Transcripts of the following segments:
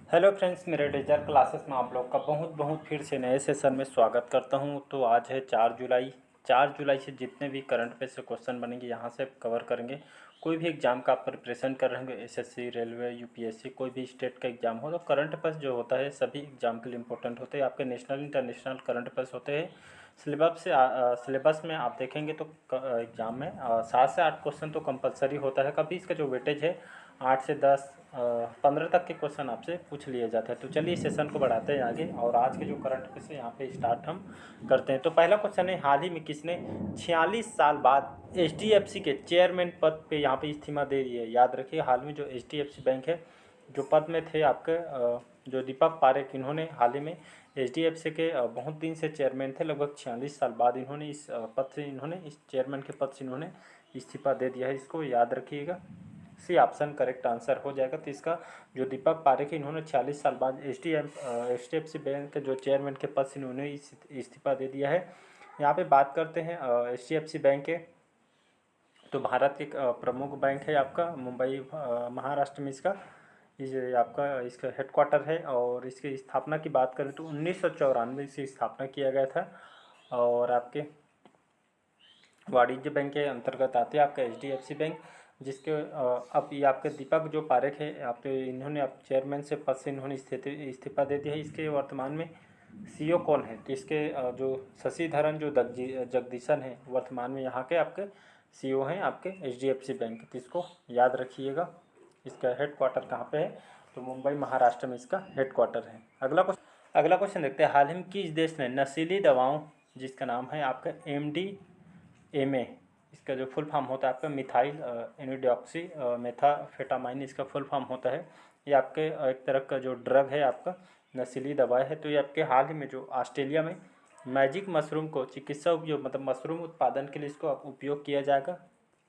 Hello friends, मेरे digital classes में आप लोग का बहुत बहुत फिर से नए सेशन में स्वागत करता हूं। तो आज है 4 जुलाई। 4 जुलाई से जितने भी करंट अफेयर से क्वेश्चन बनेंगे यहाँ से कवर करेंगे। कोई भी एग्जाम का आप प्रिपरेशन कर रहे होंगे, एसएससी, रेलवे, यूपीएससी, कोई भी स्टेट का एग्जाम हो, तो करंट अफेयर्स जो होता है सभी एग्जाम के लिए इंपॉर्टेंट होते हैं। आपके नेशनल इंटरनेशनल करंट अफेयर्स होते हैं। सिलेबस में आप देखेंगे तो एग्ज़ाम में 7 से 8 क्वेश्चन तो कंपलसरी होता है। कभी इसका जो वेटेज है 8 से 10, 15 तक के क्वेश्चन आपसे पूछ लिए जाते हैं। तो चलिए सेशन को बढ़ाते हैं आगे और आज के जो करंट अफेयर्स है यहाँ पे स्टार्ट हम करते हैं। तो पहला क्वेश्चन है, हाल ही में किसने 46 साल बाद एचडीएफसी के चेयरमैन पद पे यहाँ पे इस्तीफा दे दिया है। याद रखिए, हाल में जो एचडीएफसी बैंक है जो पद में थे आपके जो दीपक पारेख, इन्होंने हाल ही में एचडीएफसी के बहुत दिन से चेयरमैन थे। लगभग 46 साल बाद इन्होंने इस पद से इस चेयरमैन के पद से इन्होंने इस्तीफा दे दिया है। इसको याद रखिएगा, सी ऑप्शन करेक्ट आंसर हो जाएगा। तो इसका जो दीपक पारेख है, इन्होंने 46 साल बाद एचडीएफसी बैंक के जो चेयरमैन के पद से इन्होंने इस्तीफा दे दिया है। यहाँ पे बात करते हैं एचडीएफसी बैंक के, तो भारत के प्रमुख बैंक है आपका मुंबई महाराष्ट्र में इसका इसका हेडक्वार्टर है। और इसकी स्थापना की बात करें तो 1994 से स्थापना किया गया था। और आपके वाणिज्य बैंक के अंतर्गत आते हैं आपका एचडीएफसी बैंक, जिसके अब ये आपके दीपक जो पारेख है आपके, इन्होंने आप चेयरमैन से पद से इन्होंने इस्तीफा दे दिया है। इसके वर्तमान में सीईओ कौन है, तो इसके जो शशिधरन जो जगदीशन है वर्तमान में यहाँ के आपके सीईओ हैं आपके एचडीएफसी बैंक। तो इसको याद रखिएगा। इसका हेडक्वार्टर कहाँ पे है, तो मुंबई महाराष्ट्र में इसका हेडक्वार्टर है। अगला क्वेश्चन देखते हैं, हाल ही में किस देश ने नशीली दवाओं जिसका नाम है आपका एमडीएमए, इसका जो फुल फॉर्म होता है आपका मिथाइल एनिडॉक्सी मेथाफेटामाइन, इसका फुल फॉर्म होता है। ये आपके एक तरह का जो ड्रग है आपका नशीली दवा है। तो ये आपके हाल ही में जो ऑस्ट्रेलिया में मैजिक मशरूम को चिकित्सा उपयोग मतलब मशरूम उत्पादन के लिए इसको उपयोग किया जाएगा।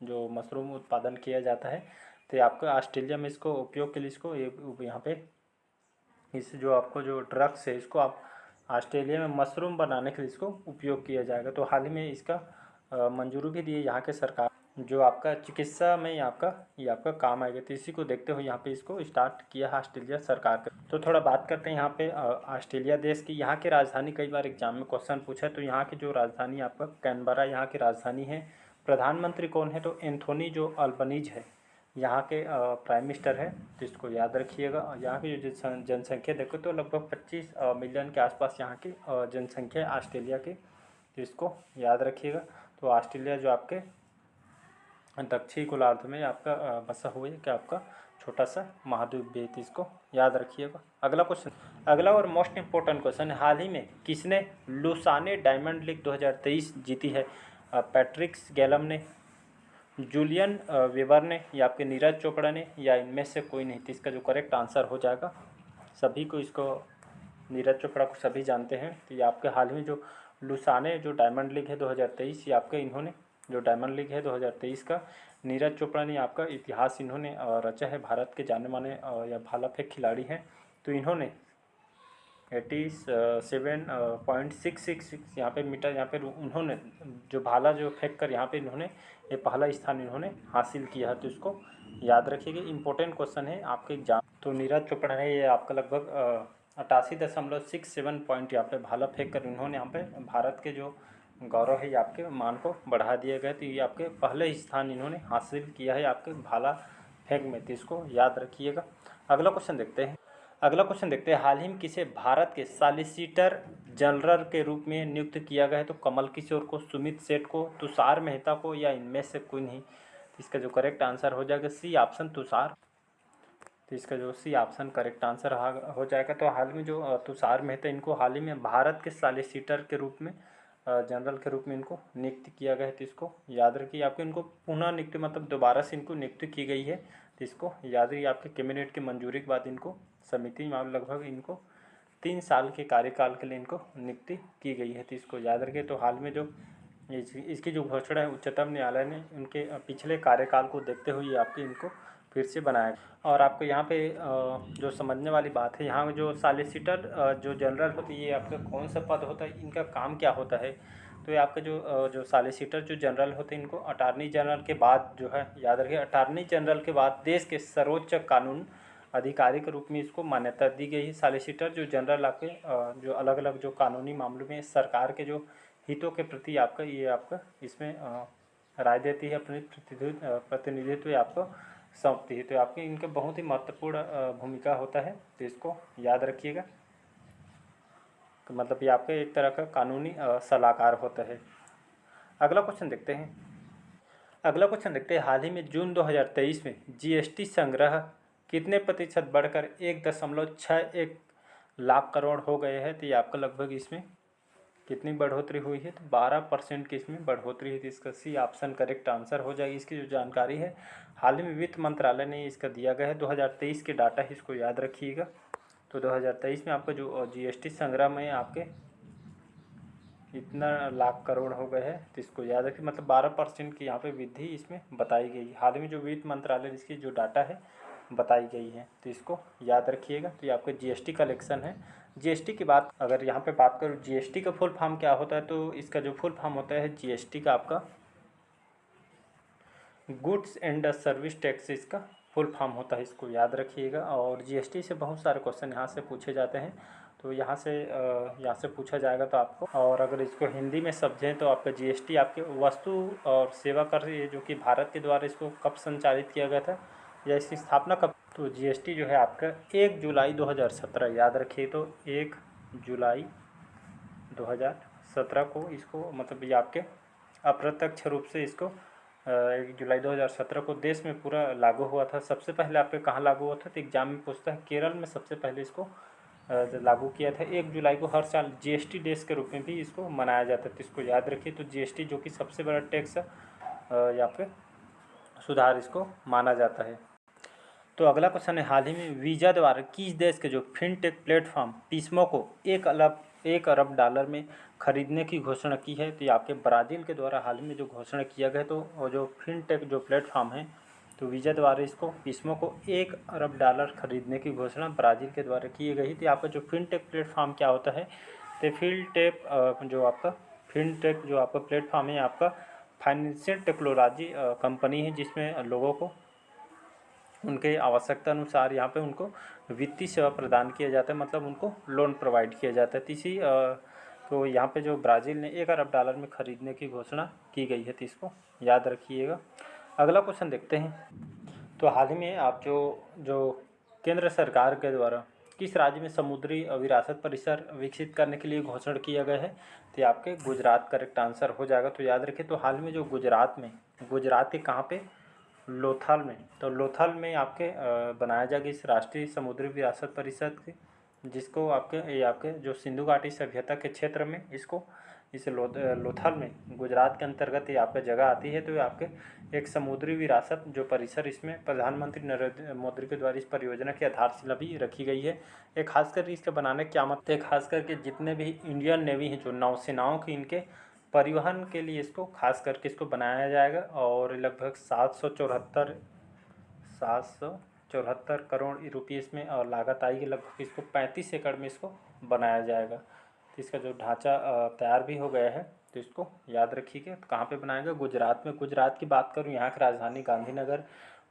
जो मशरूम उत्पादन किया जाता है तो ये आपका ऑस्ट्रेलिया में इसको उपयोग के लिए इसको यहाँ पे इस जो आपको जो ड्रग्स है इसको आप ऑस्ट्रेलिया में मशरूम बनाने के लिए इसको उपयोग किया जाएगा। तो हाल ही में इसका मंजूरी भी दी है यहाँ के सरकार, जो आपका चिकित्सा में ये आपका काम आएगा। तो इसी को देखते हुए यहाँ पे इसको स्टार्ट किया है ऑस्ट्रेलिया सरकार का। तो थोड़ा बात करते हैं यहाँ पे ऑस्ट्रेलिया देश की। यहाँ की राजधानी कई बार एग्जाम में क्वेश्चन पूछा है, तो यहाँ की जो राजधानी आपका कैनबरा यहाँ की राजधानी है। प्रधानमंत्री कौन है, तो एंथोनी जो अल्बनीज है यहाँ के प्राइम मिनिस्टर है। तो इसको याद रखिएगा। यहाँ की जो जनसंख्या देखो तो लगभग 25 मिलियन के आसपास यहाँ की जनसंख्या है ऑस्ट्रेलिया की। तो इसको याद रखिएगा। तो ऑस्ट्रेलिया जो आपके दक्षिणी गोलार्ध में आपका बसा हुआ है कि आपका छोटा सा महाद्वीप भी है। तो इसको याद रखिएगा। अगला और मोस्ट इम्पोर्टेंट क्वेश्चन है, हाल ही में किसने लुसाने डायमंड लीग 2023 जीती है। पैट्रिक गैलम ने, जूलियन वेबर ने, या आपके नीरज चोपड़ा ने, या इनमें से कोई नहीं। तो इसका जो करेक्ट आंसर हो जाएगा, सभी को इसको नीरज चोपड़ा को सभी जानते हैं। तो ये आपके हाल में जो लुसाने जो डायमंड लीग है 2023, ये आपके इन्होंने जो डायमंड लीग है 2023 का नीरज चोपड़ा ने आपका इतिहास इन्होंने रचा है। भारत के जाने माने या भाला फेंक खिलाड़ी हैं। तो इन्होंने 87.666 यहाँ पे मीटर यहाँ पे उन्होंने जो भाला जो फेंक कर यहाँ पे इन्होंने ये पहला स्थान इन्होंने हासिल किया है। तो इसको याद रखिएगा, इंपॉर्टेंट क्वेश्चन है आपके एग्जाम। तो नीरज चोपड़ा है, ये आपका लगभग 88.67 पॉइंट यहाँ पे भाला फेंक कर इन्होंने यहाँ पे भारत के जो गौरव है ये आपके मान को बढ़ा दिया गया। तो ये आपके पहले स्थान इन्होंने हासिल किया है आपके भाला फेंक में। तो इसको याद रखिएगा। अगला क्वेश्चन देखते हैं, हाल ही में किसे भारत के सॉलिसिटर जनरल के रूप में नियुक्त किया गया है। तो कमल किशोर को, सुमित सेठ को, तुषार मेहता को, या इनमें से कोई नहीं। इसका जो करेक्ट आंसर हो जाएगा सी ऑप्शन तुषार। तो इसका जो सी ऑप्शन करेक्ट आंसर हो जाएगा। तो हाल में जो तुषार मेहता, इनको हाल ही में भारत के सॉलिसिटर के रूप में जनरल के रूप में इनको नियुक्त किया गया है। तो इसको याद रखिए। आपको इनको पुनः नियुक्ति मतलब दोबारा से इनको नियुक्ति की गई है। तो इसको याद रखिए। आपके कैबिनेट की मंजूरी के बाद इनको समिति में लगभग इनको 3 साल के कार्यकाल के लिए इनको नियुक्ति की गई है। तो इसको याद रखिए। तो हाल में जो इसकी जो घोषणा है उच्चतम न्यायालय ने उनके पिछले कार्यकाल को देखते हुए आपके इनको फिर से बनाया। और आपको यहाँ पे जो समझने वाली बात है, यहाँ में जो सॉलिसिटर जो जनरल होती है ये आपका कौन सा पद होता है, इनका काम क्या होता है। तो ये आपके जो सॉलिसिटर जो जनरल होते हैं इनको अटॉर्नी जनरल के बाद जो है याद रखिए, अटॉर्नी जनरल के बाद देश के सर्वोच्च कानून अधिकारी के रूप में इसको मान्यता दी गई है। सॉलिसिटर जो जनरल आपके जो अलग अलग जो कानूनी मामलों में सरकार के जो हितों के प्रति आपका ये आपका इसमें राय देती है, अपनी प्रतिनिधित्व आपको सौंपती है। तो आपके इनके बहुत ही महत्वपूर्ण भूमिका होता है, तो इसको याद रखिएगा। तो मतलब ये आपका एक तरह का कानूनी सलाहकार होता है। अगला क्वेश्चन देखते हैं। हाल ही में जून 2023 में जीएसटी संग्रह कितने प्रतिशत बढ़कर 1.61 लाख करोड़ हो गए हैं। तो ये आपका लगभग इसमें कितनी बढ़ोतरी हुई है, तो 12% की इसमें बढ़ोतरी है। तो इसका सी ऑप्शन करेक्ट आंसर हो जाएगी। इसकी जो जानकारी है हाल ही में वित्त मंत्रालय ने इसका दिया गया है, 2023 के डाटा है, इसको याद रखिएगा। तो 2023 में आपका जो जीएसटी संग्रह में आपके इतना लाख करोड़ हो गए हैं, तो इसको याद रखिए। मतलब 12% की यहाँ पे वृद्धि इसमें बताई गई। हाल में जो वित्त मंत्रालय इसकी जो डाटा है बताई गई है, तो इसको याद रखिएगा। तो ये आपका जीएसटी कलेक्शन है। जीएसटी की बात अगर यहाँ पे बात करूँ, जीएसटी का फुल फॉर्म क्या होता है, तो इसका जो फुल फॉर्म होता है जीएसटी का आपका गुड्स एंड सर्विस टैक्स इसका फुल फॉर्म होता है, इसको याद रखिएगा। और जीएसटी से बहुत सारे क्वेश्चन यहाँ से पूछे जाते हैं, तो यहाँ से पूछा जाएगा तो आपको। और अगर इसको हिंदी में समझें तो आपका जीएसटी आपके वस्तु और सेवा कर ये जो कि भारत के द्वारा इसको कब संचालित किया गया था या इसकी स्थापना कब, तो जीएसटी जो है आपका 1 जुलाई 2017 याद रखिए। तो 1 जुलाई 2017 को इसको मतलब ये आपके अप्रत्यक्ष रूप से इसको 1 जुलाई 2017 को देश में पूरा लागू हुआ था। सबसे पहले आपके कहाँ लागू हुआ था, तो एग्जाम में पूछता है, केरल में सबसे पहले इसको लागू किया था। 1 जुलाई को हर साल जीएसटी डेज के रूप में भी इसको मनाया जाता है, तो इसको याद रखिए। तो जीएसटी जो कि सबसे बड़ा टैक्स यहाँ पे सुधार इसको माना जाता है। तो अगला क्वेश्चन है, हाल ही में वीज़ा द्वारा किस देश के जो फिनटेक प्लेटफॉर्म पीसमो को 1 अरब डॉलर में खरीदने की घोषणा की है। तो ये आपके ब्राज़ील के द्वारा हाल में जो घोषणा किया गया, तो और जो फिनटेक जो प्लेटफॉर्म है, तो वीज़ा द्वारा इसको पीसमो को 1 अरब डॉलर खरीदने की घोषणा ब्राज़ील के द्वारा की गई। तो आपका जो फिनटेक प्लेटफॉर्म क्या होता है, तो फिनटेक जो आपका प्लेटफॉर्म है आपका फाइनेंशियल टेक्नोलॉजी कंपनी है, जिसमें लोगों को उनके आवश्यकता अनुसार यहाँ पे उनको वित्तीय सेवा प्रदान किया जाता है, मतलब उनको लोन प्रोवाइड किया जाता है। तो यहाँ पे जो ब्राज़ील ने 1 अरब डॉलर में ख़रीदने की घोषणा की गई है, तो इसको याद रखिएगा। अगला क्वेश्चन देखते हैं। तो हाल ही में आप जो केंद्र सरकार के द्वारा किस राज्य में समुद्री विरासत परिसर विकसित करने के लिए घोषणा किया गया है, तो आपके गुजरात करेक्ट आंसर हो जाएगा। तो याद रखिए। तो हाल में जो गुजरात के कहाँ पे, लोथल में, तो लोथल में आपके बनाया जाएगा इस राष्ट्रीय समुद्री विरासत परिषद के, जिसको आपके जो सिंधु घाटी सभ्यता के क्षेत्र में इस लोथल में गुजरात के अंतर्गत ये आपका जगह आती है। तो ये आपके एक समुद्री विरासत जो परिसर, इसमें प्रधानमंत्री नरेंद्र मोदी के द्वारा इस परियोजना की आधारशिला भी रखी गई है। एक खासकर इसके बनाने क्या मतलब है, खास करके जितने भी इंडियन नेवी हैं जो नौसेनाओं की, इनके परिवहन के लिए इसको खास करके इसको बनाया जाएगा। और लगभग 774 करोड़ रुपये इसमें लागत आएगी। लगभग इसको 35 एकड़ में इसको बनाया जाएगा। तो इसका जो ढांचा तैयार भी हो गया है, तो इसको याद रखिएगा। तो कहाँ पे बनाएगा, गुजरात में। गुजरात की बात करूँ, यहाँ की राजधानी गांधीनगर।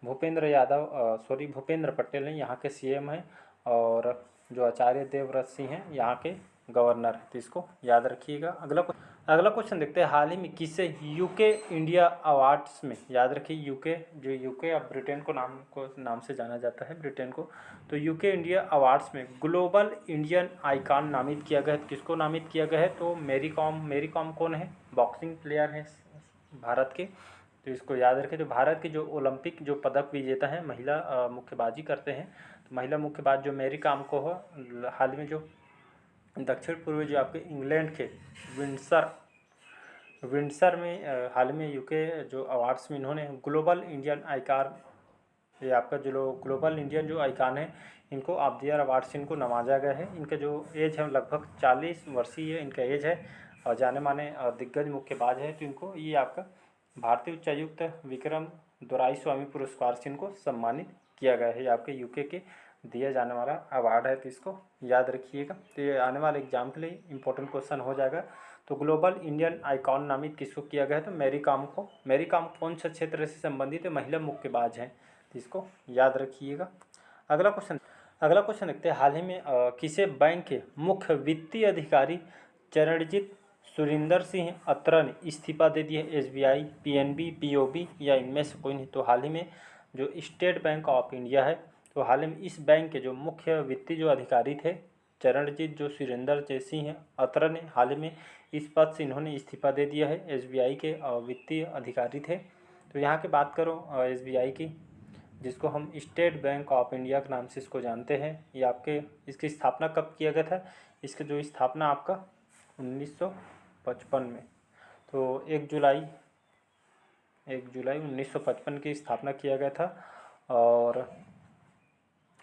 भूपेंद्र पटेल हैं यहाँ के सीएम हैं, और जो आचार्य देवव्रत सिंह हैं यहाँ के गवर्नर है। तो इसको याद रखिएगा। अगला क्वेश्चन देखते हैं, हाल ही में किसे यूके इंडिया अवार्ड्स में, याद रखिए यूके अब ब्रिटेन को नाम से जाना जाता है, ब्रिटेन को। तो यूके इंडिया अवार्ड्स में ग्लोबल इंडियन आइकॉन नामित किया गया है। किसको नामित किया गया है, तो मैरी कॉम कौन है, बॉक्सिंग प्लेयर है भारत के। तो इसको याद रखें। तो भारत के जो ओलंपिक जो पदक विजेता हैं, महिला मुक्केबाजी करते हैं, तो महिला मुक्केबाज जो मैरी कॉम को हो, हाल में जो दक्षिण पूर्वी जो आपके इंग्लैंड के विंडसर में हाल में यूके जो अवार्ड्स में इन्होंने ग्लोबल इंडियन आइकॉन, ये आपका जो ग्लोबल इंडियन जो आइकॉन है, इनको ऑफ द ईयर अवार्ड से इनको नवाजा गया है। इनका जो एज है लगभग 40 वर्षीय इनका एज है, और जाने माने दिग्गज मुक्केबाज है। तो इनको ये आपका भारतीय उच्चायुक्त विक्रम दोराईस्वामी पुरस्कार से इनको सम्मानित किया गया है। ये आपके यूके के दिया जाने वाला अवार्ड है, तो इसको याद रखिएगा। तो ये आने वाले एग्जाम के लिए इंपॉर्टेंट क्वेश्चन हो जाएगा। तो ग्लोबल इंडियन आइकॉन नामित किसको किया गया है, तो मैरी कॉम को। मैरी कॉम कौन सा क्षेत्र से संबंधित है, महिला मुक्केबाज हैं, तो इसको याद रखिएगा। अगला क्वेश्चन देखते हैं। हाल ही में किसे बैंक के मुख्य वित्तीय अधिकारी चरणजीत सुरिंदर सिंह अत्रा ने इस्तीफा दे दिया? एसबीआई, पीएनबी, बीओबी या इनमें से कोई नहीं? तो हाल ही में जो स्टेट बैंक ऑफ इंडिया है, तो हाल ही में इस बैंक के जो मुख्य वित्तीय जो अधिकारी थे चरणजीत जो सुरेंद्र सिंह अत्रा ने हाल ही में इस पद से इन्होंने इस्तीफा दे दिया है। एसबीआई के वित्तीय अधिकारी थे। तो यहाँ की बात करो एसबीआई की, जिसको हम स्टेट बैंक ऑफ इंडिया के नाम से इसको जानते हैं। ये आपके इसकी स्थापना कब किया गया था? इसकी जो स्थापना आपका 1955 में, तो 1 जुलाई 1955 की स्थापना किया गया था। और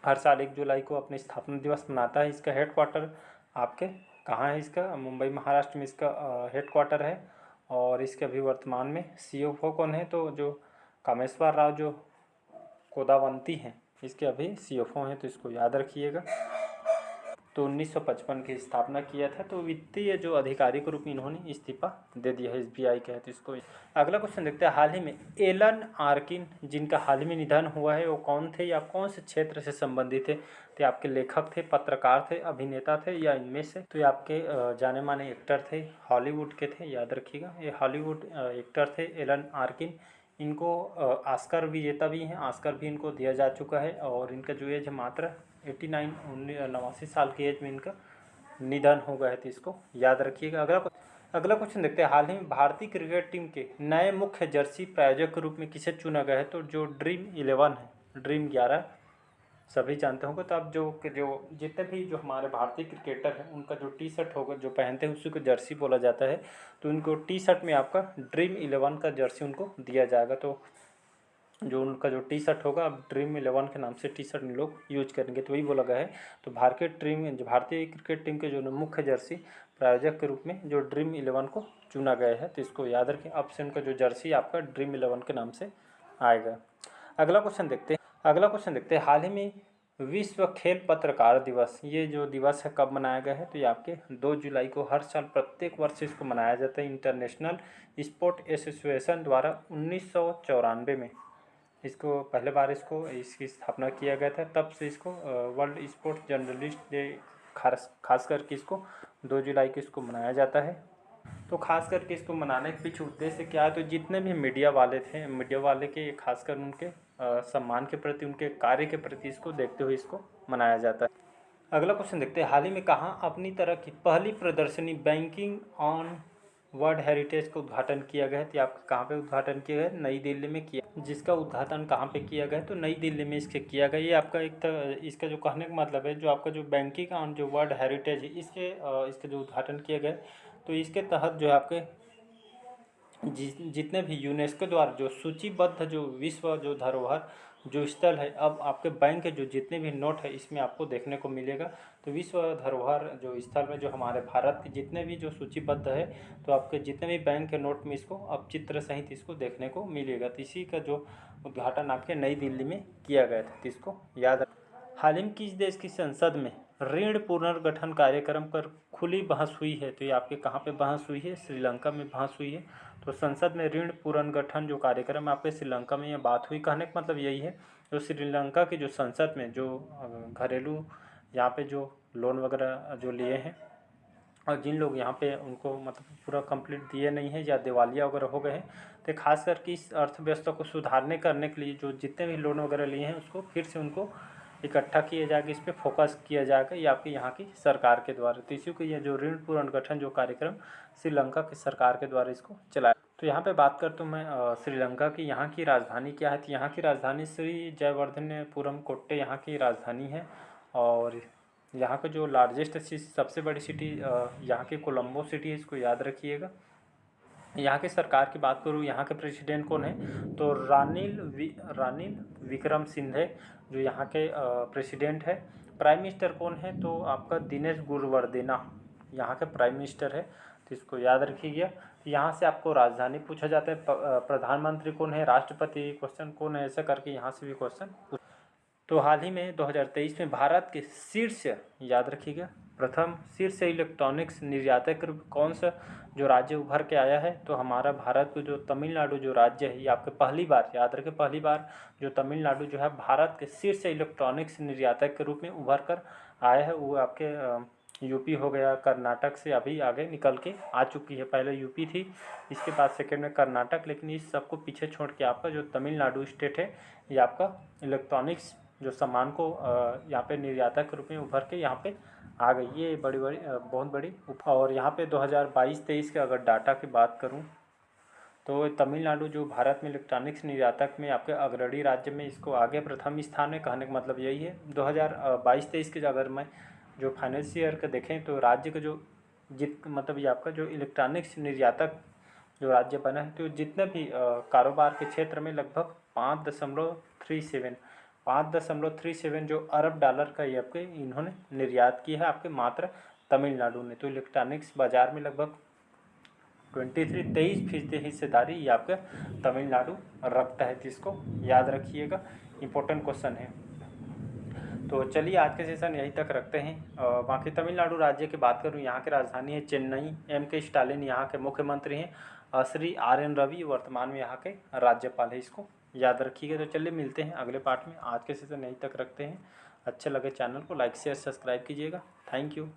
हर साल 1 जुलाई को अपने स्थापना दिवस मनाता है। इसका हेडक्वार्टर आपके कहाँ है? इसका मुंबई महाराष्ट्र में इसका हेडक्वार्टर है। और इसके अभी वर्तमान में सीईओ कौन है? तो जो कामेश्वर राव जो कोदावंती हैं, इसके अभी सीईओ हैं, तो इसको याद रखिएगा। तो 1955 की स्थापना किया था। तो वित्तीय जो अधिकारी के रूप में इन्होंने इस्तीफा दे दिया है एसबीआई के, तो इसको। अगला क्वेश्चन देखते हैं। हाल ही में एलन आर्किन जिनका हाल ही में निधन हुआ है, वो कौन थे या कौन से क्षेत्र से संबंधित थे? तो आपके लेखक थे, पत्रकार थे, अभिनेता थे या इनमें से? तो ये आपके जाने माने एक्टर थे, हॉलीवुड के थे, याद रखिएगा। ये हॉलीवुड एक्टर थे एलन आर्किन। इनको ऑस्कर विजेता भी हैं, ऑस्कर भी इनको दिया जा चुका है। और इनका जो एज है मात्र 89 साल की एज में इनका निधन हो गया है, तो इसको याद रखिएगा। अगला क्वेश्चन देखते हैं। हाल ही में भारतीय क्रिकेट टीम के नए मुख्य जर्सी प्रायोजक के रूप में किसे चुना गया है? तो जो ड्रीम 11 है, ड्रीम 11 सभी जानते होंगे। तो अब जो जितने भी जो हमारे भारतीय क्रिकेटर हैं, उनका जो टी शर्ट होगा जो पहनते हैं उसी को जर्सी बोला जाता है। तो उनको टी शर्ट में आपका ड्रीम 11 का जर्सी उनको दिया जाएगा। तो जो उनका जो टी शर्ट होगा अब ड्रीम 11 के नाम से टी शर्ट लोग यूज करेंगे, तो वही बोला गया है। तो भारतीय क्रिकेट टीम के जो मुख्य जर्सी प्रायोजक के रूप में जो ड्रीम 11 को चुना गया है, तो इसको याद रखें। अब से उनका जो जर्सी आपका ड्रीम 11 के नाम से आएगा। अगला क्वेश्चन देखते हैं। हाल ही में विश्व खेल पत्रकार दिवस, ये जो दिवस है कब मनाया गया है? तो ये आपके 2 जुलाई को हर साल प्रत्येक वर्ष इसको मनाया जाता है। इंटरनेशनल स्पोर्ट एसोसिएशन द्वारा 1994 में इसको पहले बार इसकी स्थापना किया गया था। तब से इसको वर्ल्ड स्पोर्ट्स जर्नलिस्ट डे खास करके इसको 2 जुलाई को इसको मनाया जाता है। तो खास करके इसको मनाने के पीछे उद्देश्य क्या है? तो जितने भी मीडिया वाले के खासकर उनके सम्मान के प्रति, उनके कार्य के प्रति इसको देखते हुए इसको मनाया जाता है। अगला क्वेश्चन देखते हैं। हाल ही में कहाँ अपनी तरह की पहली प्रदर्शनी बैंकिंग ऑन वर्ल्ड हेरिटेज का उद्घाटन किया गया है? तो आपका कहाँ पे उद्घाटन किया गया है? नई दिल्ली में किया। जिसका उद्घाटन कहाँ पे किया गया है? तो नई दिल्ली में इसके किया गया। ये आपका इसका जो कहने का मतलब है, जो आपका जो बैंकिंग ऑन जो वर्ल्ड हेरिटेज है, इसके जो उद्घाटन किया गया है, तो इसके तहत जो है आपके जितने भी यूनेस्को द्वारा जो सूचीबद्ध जो विश्व जो धरोहर जो स्थल है, अब आपके बैंक के जो जितने भी नोट है इसमें आपको देखने को मिलेगा। तो विश्व धरोहर जो स्थल में जो हमारे भारत के जितने भी जो सूचीबद्ध है, तो आपके जितने भी बैंक के नोट में इसको अब चित्र सहित इसको देखने को मिलेगा। तो इसी का जो उद्घाटन आपके नई दिल्ली में किया गया था, तो इसको याद। हाल ही में किस देश की संसद में ऋण पुनर्गठन कार्यक्रम पर खुली बहस हुई है? तो ये आपके कहाँ पे बहस हुई है? श्रीलंका में बहस हुई है। तो संसद में ऋण पुनर्गठन जो कार्यक्रम आपके श्रीलंका में ये बात हुई। कहने का मतलब यही है, जो श्रीलंका की जो संसद में जो घरेलू यहाँ पे जो लोन वगैरह जो लिए हैं, और जिन लोग यहाँ पे उनको मतलब पूरा कंप्लीट दिए नहीं है या दिवालिया वगैरह हो गए हैं, तो खास करके इस अर्थव्यवस्था को सुधारने करने के लिए जो जितने भी लोन वगैरह लिए हैं उसको फिर से उनको इकट्ठा किया जाएगा, इस पर फोकस किया जाएगा, ये आपके यहाँ की सरकार के द्वारा। तो इसी को ये जो ऋण पुनर्गठन जो कार्यक्रम श्रीलंका की सरकार के द्वारा इसको चलाया। तो यहाँ पे बात करता हूँ मैं श्रीलंका की। यहाँ की राजधानी क्या है? तो यहाँ की राजधानी श्री जयवर्धनेपुरम कोट्टे यहाँ की राजधानी है। और यहाँ का जो लार्जेस्ट सबसे बड़ी सिटी यहाँ की कोलंबो सिटी है, इसको याद रखिएगा। यहाँ की सरकार की बात करूँ, यहाँ के प्रेसिडेंट कौन है? तो रानिल विक्रमसिंघे जो यहाँ के प्रेसिडेंट है। प्राइम मिनिस्टर कौन है? तो आपका दिनेश गुणवर्धेना यहाँ के प्राइम मिनिस्टर है, तो इसको याद रखिएगा। यहाँ से आपको राजधानी पूछा जाता है। प्रधानमंत्री कौन है? राष्ट्रपति क्वेश्चन कौन है? ऐसा करके यहाँ से भी क्वेश्चन। तो हाल ही में 2023 में भारत के शीर्ष, याद रखिएगा, प्रथम शीर्ष इलेक्ट्रॉनिक्स निर्यातक के रूप में कौन सा जो राज्य उभर के आया है, तो हमारा भारत को जो तमिलनाडु जो राज्य है, ये आपके पहली बार, याद रखें, पहली बार जो तमिलनाडु जो है भारत के शीर्ष इलेक्ट्रॉनिक्स निर्यातक के रूप में उभर कर आया है। वो आपके यूपी हो गया, कर्नाटक से अभी आगे निकल के आ चुकी है। पहले यूपी थी, इसके बाद सेकंड में कर्नाटक, लेकिन इस सबको पीछे छोड़ के आपका जो तमिलनाडु स्टेट है, ये आपका इलेक्ट्रॉनिक्स जो सामान को यहाँ पे निर्यातक के रूप में उभर के यहाँ पे आ गई। ये बड़ी बड़ी बहुत बड़ी। और यहाँ पे 2022-23 के अगर डाटा की बात करूँ तो तमिलनाडु जो भारत में इलेक्ट्रॉनिक्स निर्यातक में आपके अग्रणी राज्य में इसको आगे प्रथम स्थान में, कहने का मतलब यही है। 2022-23 के अगर मैं जो फाइनेंस ईयर का देखें तो राज्य का जो मतलब ये आपका जो इलेक्ट्रॉनिक्स निर्यातक जो राज्य बना है, तो जितने भी कारोबार के क्षेत्र में लगभग 5.37 जो अरब डॉलर का ये आपके इन्होंने निर्यात किया है आपके मात्र तमिलनाडु ने। तो इलेक्ट्रॉनिक्स बाज़ार में लगभग 23% हिस्सेदारी ये आपका तमिलनाडु रखता है। तो इसको याद रखिएगा, इम्पोर्टेंट क्वेश्चन है। तो चलिए आज के सेशन यहीं तक रखते हैं। बाकी तमिलनाडु राज्य की बात करूँ, यहाँ की राजधानी है चेन्नई। M.K. स्टालिन यहाँ के मुख्यमंत्री हैं। श्री R.N. रवि वर्तमान में यहाँ के राज्यपाल है। इसको याद रखिएगा। तो चलिए मिलते हैं अगले पार्ट में। आज के सेशन यहीं तक रखते हैं। अच्छे लगे चैनल को लाइक शेयर सब्सक्राइब कीजिएगा। Thank you.